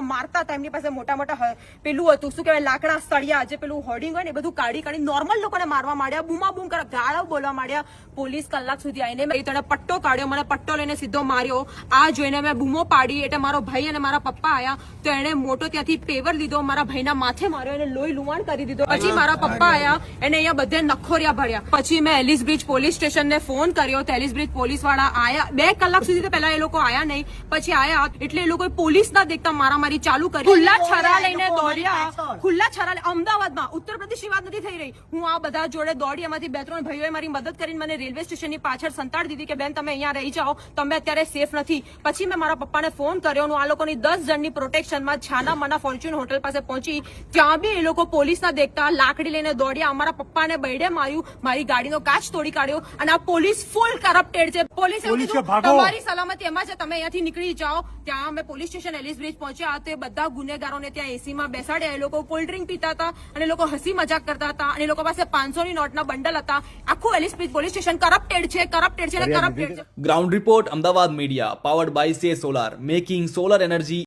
મારતા હતા એમની પાસે મોટા મોટા પેલું હતું શું કહેવાય લાકડા સળિયા જે પેલું હોર્ડિંગ હોય ને એ બધું કાઢી નોર્મલ લોકોને મારવા માંડ્યા, બૂમા બૂમ કરવા, ગાળો બોલવા માંડ્યા. પોલીસ કલાક સુધી આવીને તેને પટ્ટો કાઢ્યો, મને પટ્ટો લઈને સીધો માર્યો. આ જોઈને મેં બૂમો પાડી એટલે મારો ભાઈ અને મારા પપ્પા આયા તો એને મોટો ત્યાંથી પેવર લીધો, મારા ભાઈના માથે માર્યો, એને લોહી લુવાણ કરી દીધો. પછી મારા પપ્પા આયા એને અહીંયા બધે નખોરિયા ભર્યા. પછી મેં એલિસ બ્રિજ પોલીસ સ્ટેશનને ફોન કર્યો તો એલિસ બ્રિજ પોલીસ વાળા આયા. 2 કલાક સુધી તો પહેલા એ લોકો આયા નહીં, પછી આયા એટલે એ લોકો પોલીસ ના દેખતા મારામારી ચાલુ કરી. ખુલ્લા છરા લઈને દોડ્યા, ખુલ્લા છરા. અમદાવાદમાં, ઉત્તર પ્રદેશની વાત નથી થઈ રહી. હું આ બધા જોડે દોડી, એમાંથી 2-3 ભાઈઓએ મારી મદદ કરીને મને રેલવે સ્ટેશનની પાછળ સંતાડી દીધી કે બેન તમે અહીંયા રહી જાઓ, તમે અત્યારે સેફ નથી. પછી મેં મારા પપ્પાને ફોન કર્યો. આ લોકોની 10 જણની પ્રોટેક્શનમાં છાના માના ફોર્ચ્યુન હોટલ પાસે પહોંચી. ત્યાં બી એ લોકો પોલીસ ના દેખતા લાકડી લઈને દોડ્યા. અમારા પપ્પાને બૈડે માર્યું, મારી ગાડીનો કાચ તોડી કાઢ્યો. અને આ પોલીસ ફૂલ કરપ્ટેડ છે. પોલીસે તમારી સલામતી એમાં છે, તમે અહીંયાથી નીકળી જાઓ. ત્યાં અમે પોલીસ સ્ટેશન એલિસ બ્રિજ પહોંચ્યા. તે બધા ગુનેગારોને ત્યાં એસીમાં બેસાડ્યા. એ લોકો કોલ્ડ ડ્રિંક પીતા હતા અને એ લોકો હસી મજાક કરતા હતા અને એ લોકો પાસે 500ની નોટના બંડલ હતા. આખું Ellis Bridge police station corrupted છે, કરપ્ટેડ છે, કરપ્ટેડ છે. Ground report Ahmedabad media powered by say solar, making solar energy